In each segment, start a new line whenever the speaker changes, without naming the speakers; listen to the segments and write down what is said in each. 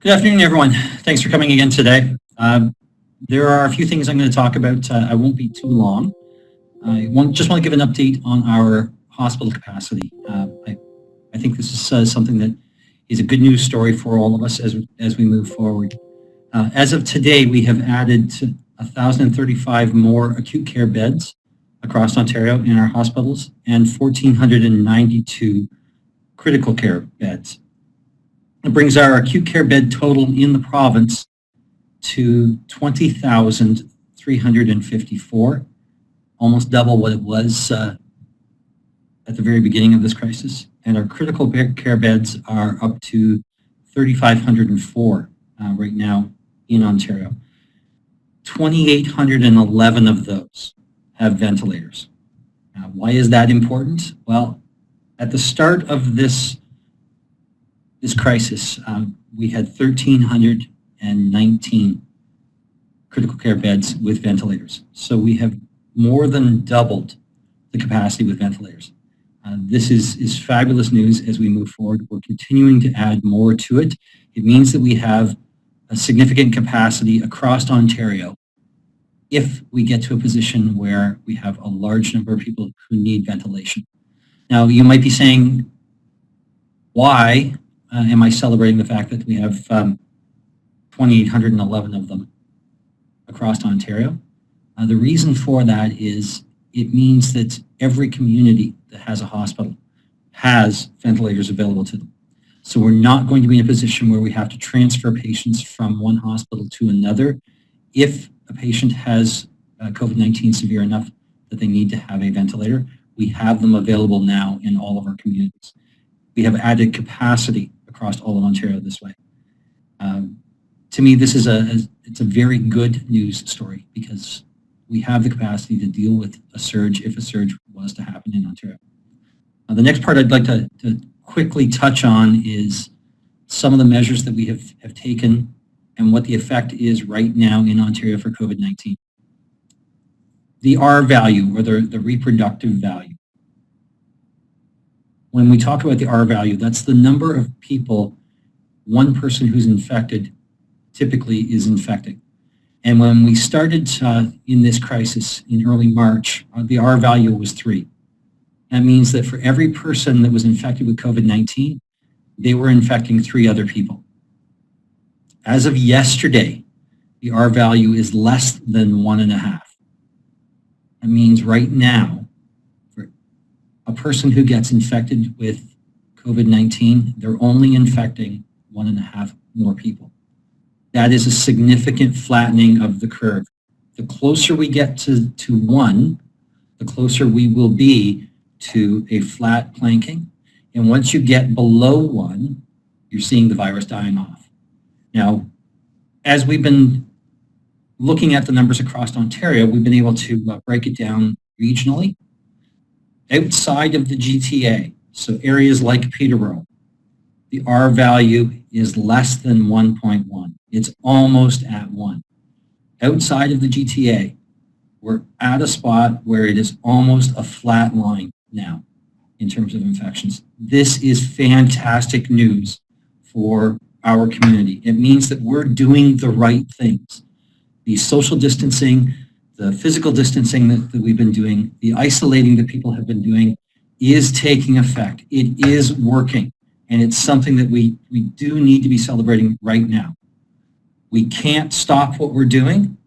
Good afternoon, everyone. Thanks for coming again today. There are a few things I'm going to talk about. I won't be too long. Just want to give an update on our hospital capacity. I think this is something that is a good news story for all of us as we move forward. As of today, we have added 1,035 more acute care beds across Ontario in our hospitals and 1,492 critical care beds. It brings our acute care bed total in the province to 20,354, almost double what it was at the very beginning of this crisis. And our critical care beds are up to 3,504 right now in Ontario. 2,811 of those have ventilators. Why is that important? Well, at the start of this crisis, we had 1,319 critical care beds with ventilators. So we have more than doubled the capacity with ventilators. This is fabulous news as we move forward. We're continuing to add more to it. It means that we have a significant capacity across Ontario if we get to a position where we have a large number of people who need ventilation. Now, you might be saying, why am I celebrating the fact that we have 2,811 of them across Ontario? The reason for that is it means that every community that has a hospital has ventilators available to them. So we're not going to be in a position where we have to transfer patients from one hospital to another if a patient has COVID-19 severe enough that they need to have a ventilator. We have them available now in all of our communities. We have added capacity across all of Ontario this way. To me, this is it's a very good news story because we have the capacity to deal with a surge if a surge was to happen in Ontario. The next part I'd like to quickly touch on is some of the measures that we have taken and what the effect is right now in Ontario for COVID-19. The R value, or the reproductive value. When we talk about the R value, that's the number of people one person who's infected typically is infecting. And when we started in this crisis in early March, the R value was 3. That means that for every person that was infected with COVID-19, they were infecting 3 other people. As of yesterday, the R value is less than 1.5. That means right now, for a person who gets infected with COVID-19, they're only infecting 1.5 more people. That is a significant flattening of the curve. The closer we get to 1, the closer we will be to a flat planking. And once you get below 1, you're seeing the virus dying off. Now, as we've been looking at the numbers across Ontario, we've been able to break it down regionally. Outside of the GTA, so areas like Peterborough, the R value is less than 1.1. It's almost at 1. Outside of the GTA, we're at a spot where it is almost a flat line now in terms of infections. This is fantastic news for our community. It means that we're doing the right things. The social distancing, the physical distancing that we've been doing, the isolating that people have been doing is taking effect. It is working. And it's something that we do need to be celebrating right now. We can't stop what we're doing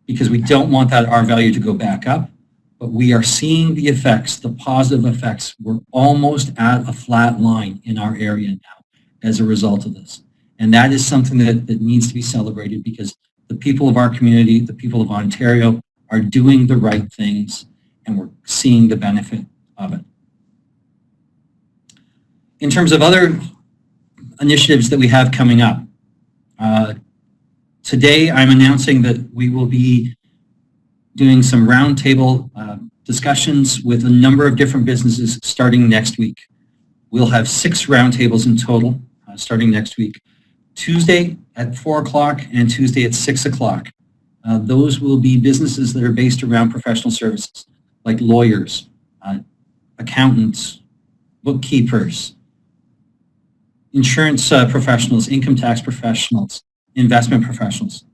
because we don't want that R value to go back up, but we are seeing the effects, the positive effects. We're almost at a flat line in our area now as a result of this. And that is something that needs to be celebrated because the people of our community, the people of Ontario are doing the right things and we're seeing the benefit of it. In terms of other initiatives that we have coming up, today I'm announcing that we will be doing some roundtable discussions with a number of different businesses starting next week. We'll have 6 roundtables in total starting next week. Tuesday at 4 o'clock and Tuesday at 6 o'clock. Those will be businesses that are based around professional services like lawyers, accountants, bookkeepers, insurance professionals, income tax professionals, investment professionals,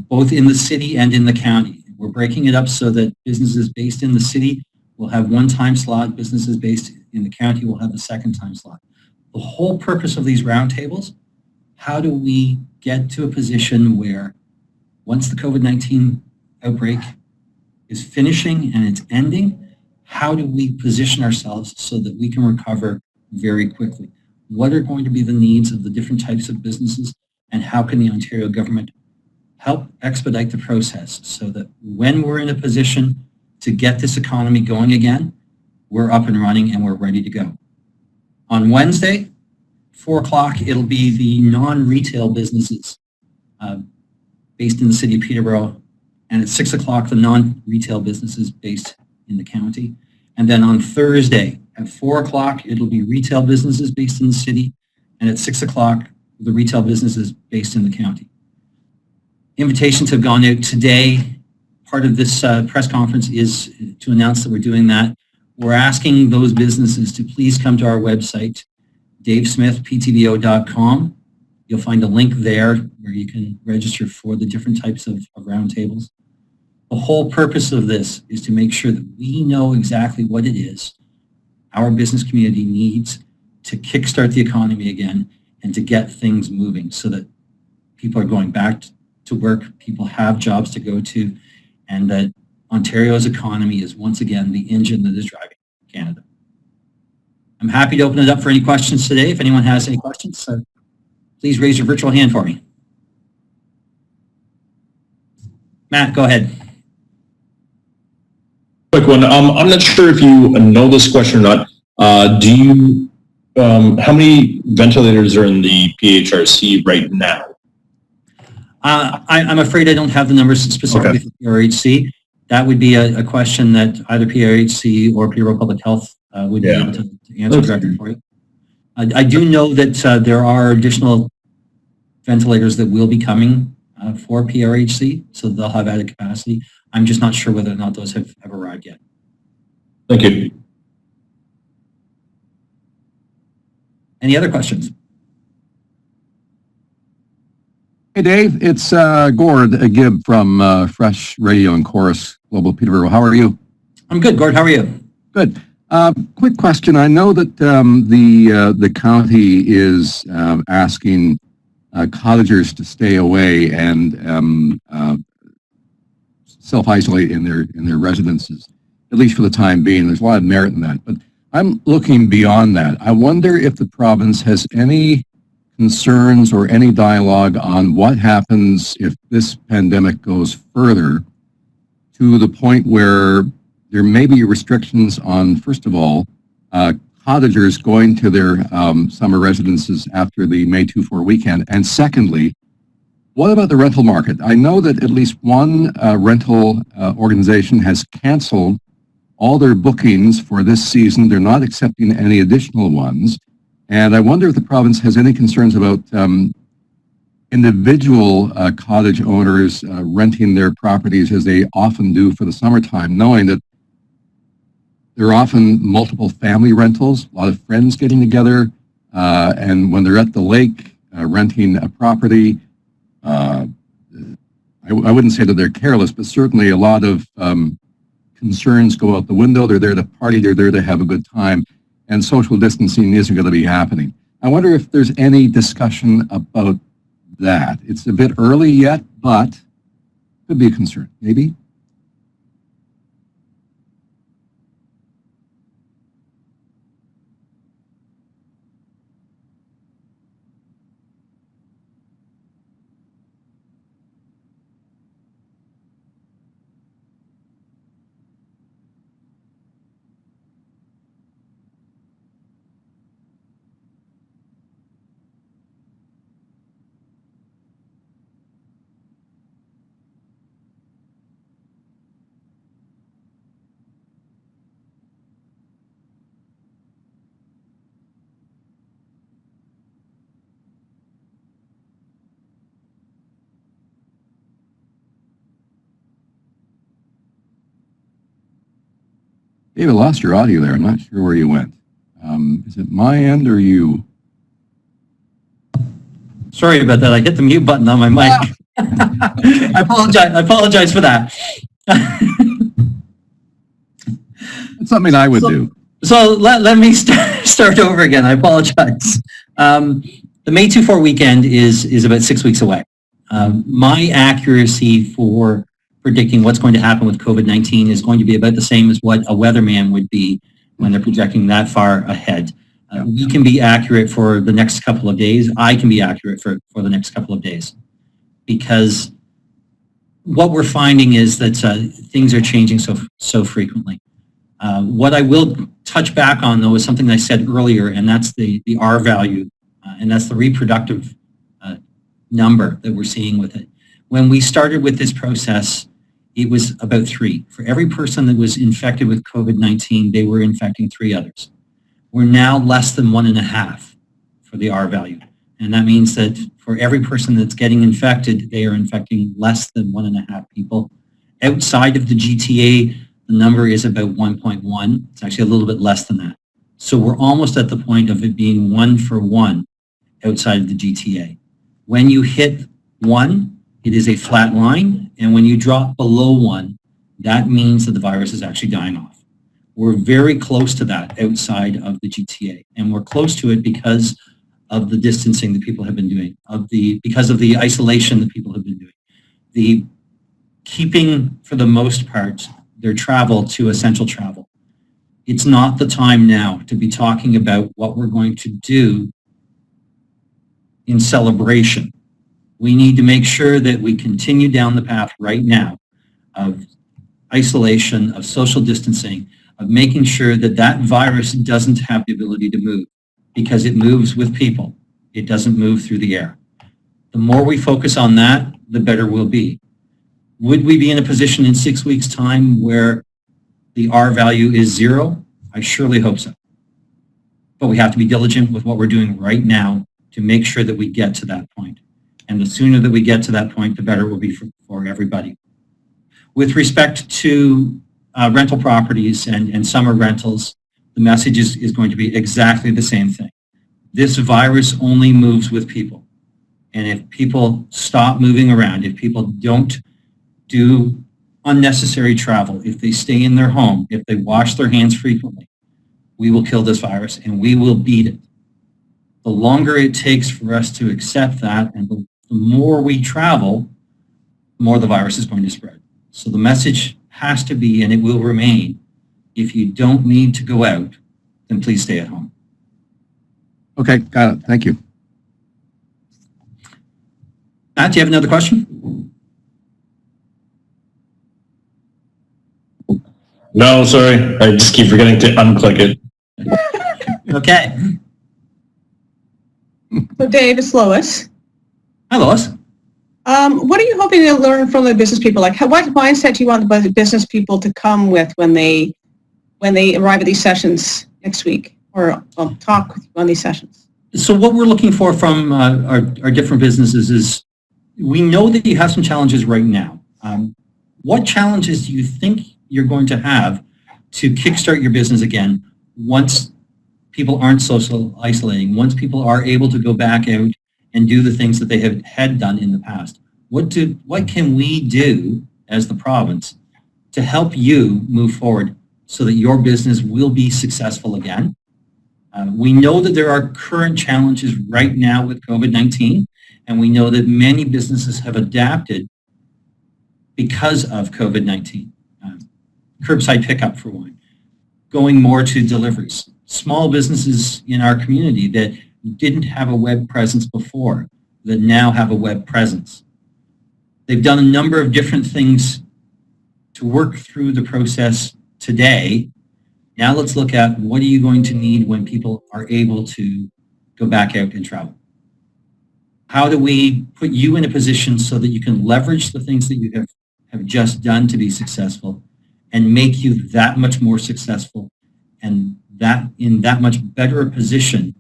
both in the city and in the county. We're breaking it up so that businesses based in the city will have one time slot, businesses based in the county will have a second time slot. The whole purpose of these roundtables, how do we get to a position where once the COVID-19 outbreak is finishing and it's ending, how do we position ourselves so that we can recover very quickly? What are going to be the needs of the different types of businesses, and how can the Ontario government help expedite the process so that when we're in a position to get this economy going again, we're up and running and we're ready to go. On Wednesday, 4 o'clock, it'll be the non-retail businesses based in the city of Peterborough, and at 6 o'clock, the non-retail businesses based in the county. And then on Thursday at 4 o'clock, it'll be retail businesses based in the city, and at 6 o'clock, the retail businesses based in the county. Invitations have gone out today. Part of this press conference is to announce that we're doing that. We're asking those businesses to please come to our website, davesmithptbo.com. You'll find a link there where you can register for the different types of roundtables. The whole purpose of this is to make sure that we know exactly what it is our business community needs to kickstart the economy again and to get things moving so that people are going back to work, people have jobs to go to, and that Ontario's economy is once again the engine that is driving Canada. I'm happy to open it up for any questions today. If anyone has any questions, please raise your virtual hand for me. Matt, go ahead.
Quick one. I'm not sure if you know this question or not. How many ventilators are in the PHRC right now?
I'm afraid I don't have the numbers specifically for PRHC. That would be a question that either PRHC or Peterborough Public Health would be able to answer directly for you. I do know that there are additional ventilators that will be coming for PRHC, so they'll have added capacity. I'm just not sure whether or not those have arrived yet.
Thank you.
Any other questions?
Hey Dave, it's Gord Gibb from Fresh Radio and Chorus Global Peterborough. How are you?
I'm good, Gord. How are you?
Good. Quick question. I know that the county is asking cottagers to stay away and self-isolate in their residences, at least for the time being. There's a lot of merit in that. But I'm looking beyond that. I wonder if the province has any concerns or any dialogue on what happens if this pandemic goes further to the point where there may be restrictions on, first of all, cottagers going to their summer residences after the May 2-4 weekend. And secondly, what about the rental market? I know that at least one rental organization has canceled all their bookings for this season. They're not accepting any additional ones. And I wonder if the province has any concerns about individual cottage owners renting their properties as they often do for the summertime, knowing that there are often multiple family rentals, a lot of friends getting together, and when they're at the lake renting a property, I wouldn't say that they're careless, but certainly a lot of concerns go out the window. They're there to party, they're there to have a good time, and social distancing isn't going to be happening. I wonder if there's any discussion about that. It's a bit early yet, but could be a concern, maybe. David, I lost your audio there. I'm not sure where you went. Is it my end or you?
Sorry about that. I hit the mute button on my mic. I apologize for that.
It's something I would do.
So let me start over again. I apologize. The May 24 weekend is about 6 weeks away. My accuracy for predicting what's going to happen with COVID-19 is going to be about the same as what a weatherman would be when they're projecting that far ahead. We can be accurate for the next couple of days. I can be accurate for the next couple of days, because what we're finding is that things are changing so frequently. What I will touch back on, though, is something I said earlier, and that's the R value, and that's the reproductive number that we're seeing with it. When we started with this process, it was about 3. For every person that was infected with COVID-19, they were infecting 3 others. We're now less than 1.5 for the R value. And that means that for every person that's getting infected, they are infecting less than 1.5 people. Outside of the GTA, the number is about 1.1. It's actually a little bit less than that. So we're almost at the point of it being 1 for 1 outside of the GTA. When you hit 1, it is a flat line, and when you drop below 1, that means that the virus is actually dying off. We're very close to that outside of the GTA, and we're close to it because of the distancing that people have been doing, because of the isolation that people have been doing, the keeping, for the most part, their travel to essential travel. It's not the time now to be talking about what we're going to do in celebration. We need to make sure that we continue down the path right now of isolation, of social distancing, of making sure that that virus doesn't have the ability to move, because it moves with people. It doesn't move through the air. The more we focus on that, the better we'll be. Would we be in a position in 6 weeks' time where the R value is 0? I surely hope so. But we have to be diligent with what we're doing right now to make sure that we get to that point. And the sooner that we get to that point, the better it will be for everybody. With respect to rental properties and summer rentals, the message is going to be exactly the same thing. This virus only moves with people. And if people stop moving around, if people don't do unnecessary travel, if they stay in their home, if they wash their hands frequently, we will kill this virus and we will beat it. The longer it takes for us to accept that, and the more we travel, the more the virus is going to spread. So the message has to be, and it will remain, if you don't need to go out, then please stay at home.
Okay, got it. Thank you.
Matt, do you have another question?
No, sorry. I just keep forgetting to unclick it.
Okay.
So Dave, it's Lois.
Hi, Lois.
What are you hoping to learn from the business people? Like, what mindset do you want the business people to come with when they arrive at these sessions next week, or talk with you on these sessions?
So what we're looking for from our different businesses is, we know that you have some challenges right now. What challenges do you think you're going to have to kickstart your business again once people aren't social isolating, once people are able to go back out and do the things that they had done in the past? What can we do as the province to help you move forward so that your business will be successful again? We know that there are current challenges right now with COVID-19, and we know that many businesses have adapted because of COVID-19. Curbside pickup, for one, going more to deliveries. Small businesses in our community that didn't have a web presence before, that now have a web presence. They've done a number of different things to work through the process today. Now let's look at, what are you going to need when people are able to go back out and travel? How do we put you in a position so that you can leverage the things that you have just done to be successful and make you that much more successful, and that in that much better a position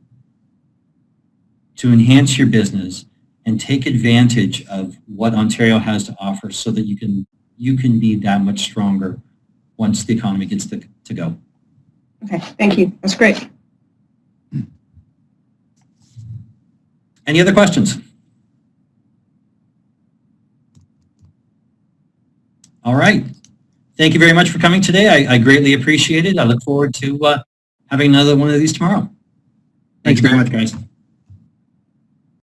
to enhance your business and take advantage of what Ontario has to offer, so that you can be that much stronger once the economy gets to go.
Okay, thank you. That's great.
Any other questions? All right. Thank you very much for coming today. I greatly appreciate it. I look forward to having another one of these tomorrow. Thank you very much, guys.